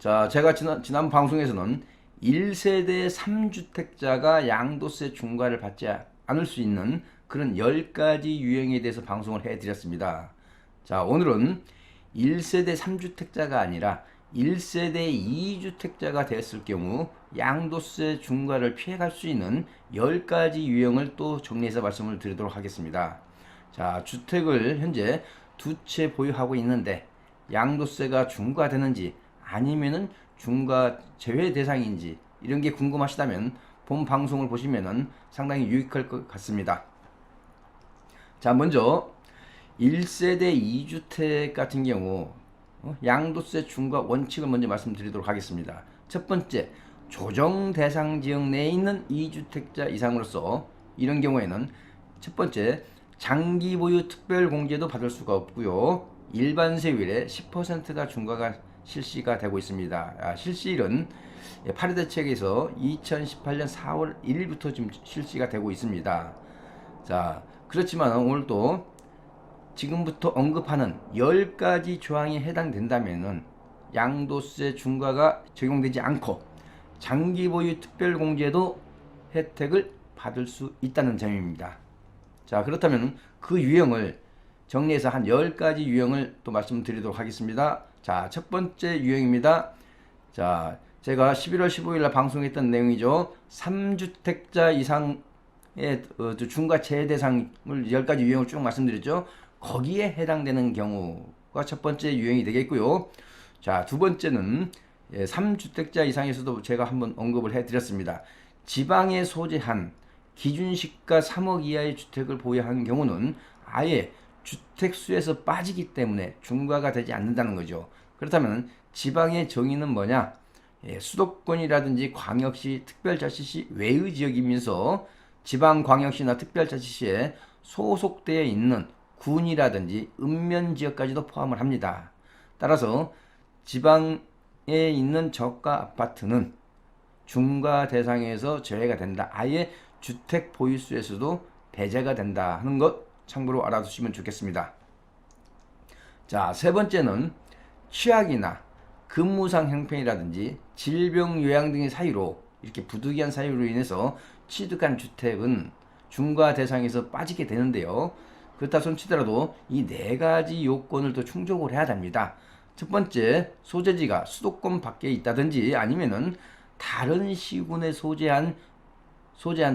자, 제가 지난 방송에서는 1세대 3주택자가 양도세 중과를 받지 않을 수 있는 그런 10가지 유형에 대해서 방송을 해드렸습니다. 자, 오늘은 1세대 3주택자가 아니라 1세대 2주택자가 됐을 경우 양도세 중과를 피해갈 수 있는 10가지 유형을 또 정리해서 말씀을 드리도록 하겠습니다. 자, 주택을 현재 두 채 보유하고 있는데 양도세가 중과되는지 아니면은 중과 제외 대상인지 이런 게 궁금하시다면 본 방송을 보시면은 상당히 유익할 것 같습니다. 자, 먼저 1세대 2주택 같은 경우 양도세 중과 원칙을 먼저 말씀드리도록 하겠습니다. 첫 번째, 조정 대상 지역 내에 있는 2주택자 이상으로서 이런 경우에는 첫 번째, 장기 보유 특별 공제도 받을 수가 없고요. 일반 세율의 10%가 중과가 실시가 되고 있습니다. 실시일은 8회 대책에서 2018년 4월 1일부터 지금 실시가 되고 있습니다. 자, 그렇지만 오늘 또 지금부터 언급하는 10가지 조항에 해당된다면은 양도세 중과가 적용되지 않고 장기 보유 특별 공제도 혜택을 받을 수 있다는 점입니다. 자, 그렇다면 그 유형을 정리해서 한 10가지 유형을 또 말씀드리도록 하겠습니다. 자, 첫 번째 유형입니다. 자, 제가 11월 15일 날 방송했던 내용이죠. 3주택자 이상의 중과 제외 대상을 10가지 유형을 쭉 말씀드렸죠. 거기에 해당되는 경우가 첫 번째 유형이 되겠고요. 자, 두 번째는 3주택자 이상에서도 제가 한번 언급을 해드렸습니다. 지방에 소재한 기준시가 3억 이하의 주택을 보유한 경우는 아예 주택수에서 빠지기 때문에 중과가 되지 않는다는 거죠. 그렇다면 지방의 정의는 뭐냐? 수도권이라든지 광역시, 특별자치시 외의 지역이면서 지방광역시나 특별자치시에 소속되어 있는 군이라든지 읍면 지역까지도 포함을 합니다. 따라서 지방에 있는 저가 아파트는 중과 대상에서 제외가 된다. 아예 주택 보유수에서도 배제가 된다 하는 것 참고로 알아두시면 좋겠습니다. 자, 세 번째는 취약이나 근무상 형편이라든지 질병 요양 등의 사유로 이렇게 부득이한 사유로 인해서 취득한 주택은 중과 대상에서 빠지게 되는데요. 그렇다 손치더라도 이 네 가지 요건을 또 충족을 해야 됩니다. 첫 번째, 소재지가 수도권 밖에 있다든지 아니면은 다른 시군에 소재한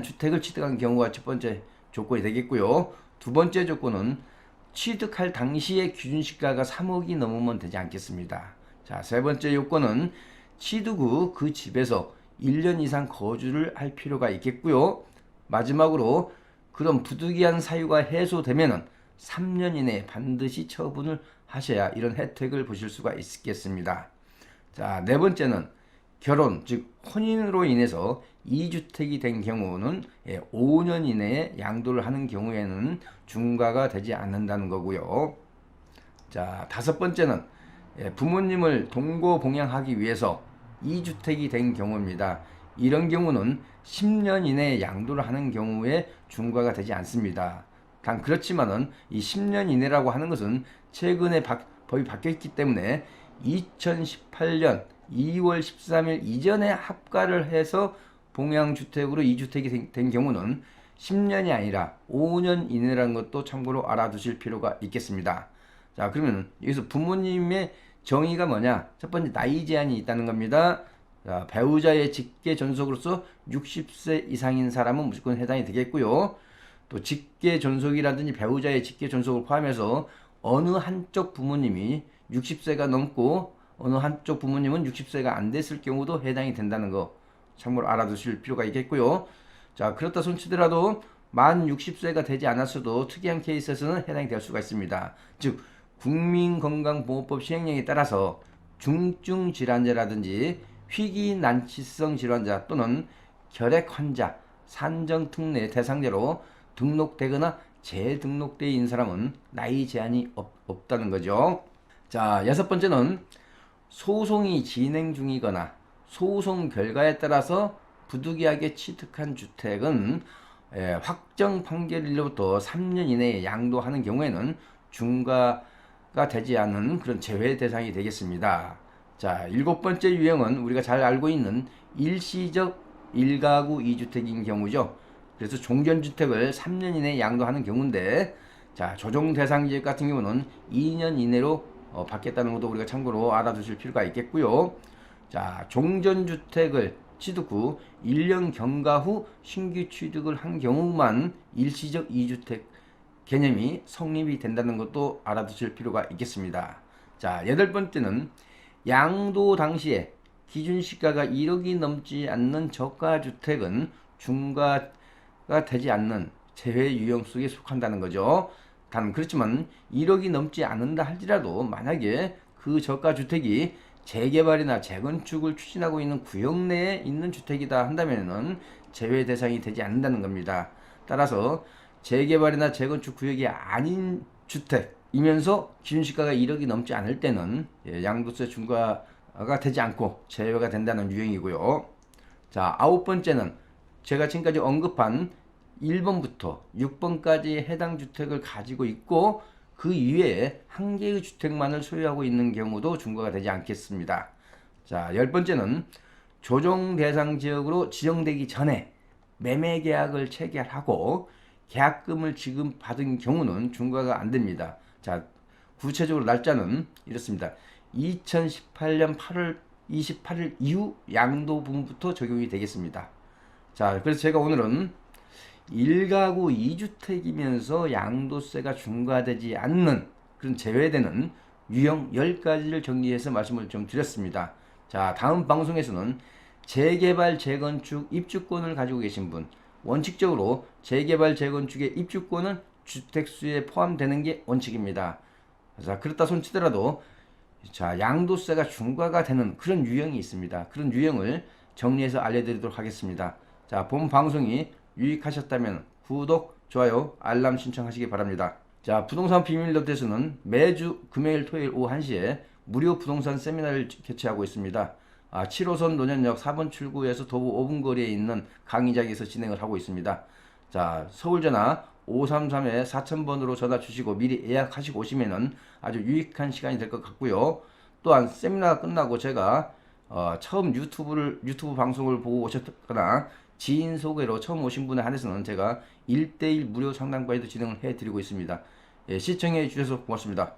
주택을 취득한 경우가 첫 번째 조건이 되겠고요. 두 번째 조건은 취득할 당시의 기준시가가 3억이 넘으면 되지 않겠습니다. 자, 세 번째 요건은 취득 후 그 집에서 1년 이상 거주를 할 필요가 있겠고요. 마지막으로 그런 부득이한 사유가 해소되면은 3년 이내에 반드시 처분을 하셔야 이런 혜택을 보실 수가 있겠습니다. 자, 네 번째는 결혼, 즉 혼인으로 인해서 2주택이 된 경우는 5년 이내에 양도를 하는 경우에는 중과가 되지 않는다는 거고요. 자, 다섯 번째는 부모님을 동거 봉양하기 위해서 2주택이 된 경우입니다. 이런 경우는 10년 이내에 양도를 하는 경우에 중과가 되지 않습니다. 단 그렇지만은 이 10년 이내라고 하는 것은 최근에 법이 바뀌었기 때문에 2018년 2월 13일 이전에 합가를 해서 봉양주택으로 2주택이 된 경우는 10년이 아니라 5년 이내라는 것도 참고로 알아두실 필요가 있겠습니다. 자, 그러면 여기서 부모님의 정의가 뭐냐? 첫 번째, 나이 제한이 있다는 겁니다. 자, 배우자의 직계 전속으로서 60세 이상인 사람은 무조건 해당이 되겠고요. 또 직계 전속이라든지 배우자의 직계 전속을 포함해서 어느 한쪽 부모님이 60세가 넘고 어느 한쪽 부모님은 60세가 안 됐을 경우도 해당이 된다는 거 참고로 알아두실 필요가 있겠고요. 자, 그렇다 손치더라도 만 60세가 되지 않았어도 특이한 케이스에서는 해당이 될 수가 있습니다. 즉 국민건강보호법 시행령에 따라서 중증 질환자라든지 희귀난치성 질환자 또는 결핵 환자, 산정특례 대상자로 등록되거나 재등록되어 있는 사람은 나이 제한이 없다는 거죠. 자, 여섯 번째는 소송이 진행 중이거나 소송 결과에 따라서 부득이하게 취득한 주택은 확정 판결일로부터 3년 이내에 양도하는 경우에는 중과가 되지 않은 그런 제외 대상이 되겠습니다. 자, 일곱 번째 유형은 우리가 잘 알고 있는 일시적 1가구 2주택인 경우죠. 그래서 종전주택을 3년 이내에 양도하는 경우인데, 자, 조정 대상 지역 같은 경우는 2년 이내로 받겠다는 것도 우리가 참고로 알아두실 필요가 있겠고요. 자, 종전주택을 취득 후 1년 경과 후 신규 취득을 한 경우만 일시적 2주택 개념이 성립이 된다는 것도 알아두실 필요가 있겠습니다. 자, 여덟 번째는 양도 당시에 기준 시가가 1억이 넘지 않는 저가주택은 중과가 되지 않는 제외 유형 속에 속한다는 거죠. 단 그렇지만 1억이 넘지 않는다 할지라도 만약에 그 저가주택이 재개발이나 재건축을 추진하고 있는 구역 내에 있는 주택이다 한다면은 제외 대상이 되지 않는다는 겁니다. 따라서 재개발이나 재건축 구역이 아닌 주택이면서 기준시가가 1억이 넘지 않을 때는 양도세 중과가 되지 않고 제외가 된다는 유형이고요. 자, 아홉 번째는 제가 지금까지 언급한 1번부터 6번까지 해당 주택을 가지고 있고 그 이외에 한 개의 주택만을 소유하고 있는 경우도 중과가 되지 않겠습니다. 자, 열 번째는 조정 대상 지역으로 지정되기 전에 매매 계약을 체결하고 계약금을 지급받은 경우는 중과가 안 됩니다. 자, 구체적으로 날짜는 이렇습니다. 2018년 8월 28일 이후 양도분부터 적용이 되겠습니다. 자, 그래서 제가 오늘은 1가구 2주택이면서 양도세가 중과되지 않는 그런 제외되는 유형 10가지를 정리해서 말씀을 좀 드렸습니다. 자, 다음 방송에서는 재개발, 재건축, 입주권을 가지고 계신 분, 원칙적으로 재개발, 재건축의 입주권은 주택수에 포함되는 게 원칙입니다. 자, 그렇다 손치더라도 자, 양도세가 중과가 되는 그런 유형이 있습니다. 그런 유형을 정리해서 알려드리도록 하겠습니다. 자, 본 방송이 유익하셨다면 구독, 좋아요, 알람 신청하시기 바랍니다. 자, 부동산 비밀노트에서는 매주 금요일, 토요일 오후 1시에 무료 부동산 세미나를 개최하고 있습니다. 7호선 논현역 4번 출구에서 도보 5분 거리에 있는 강의장에서 진행을 하고 있습니다. 자, 서울전화 533-4000번으로 전화 주시고 미리 예약하시고 오시면은 아주 유익한 시간이 될 것 같고요. 또한 세미나가 끝나고 제가 처음 유튜브 방송을 보고 오셨거나 지인 소개로 처음 오신 분에 한해서는 제가 1대1 무료 상담까지도 진행을 해드리고 있습니다. 예, 시청해 주셔서 고맙습니다.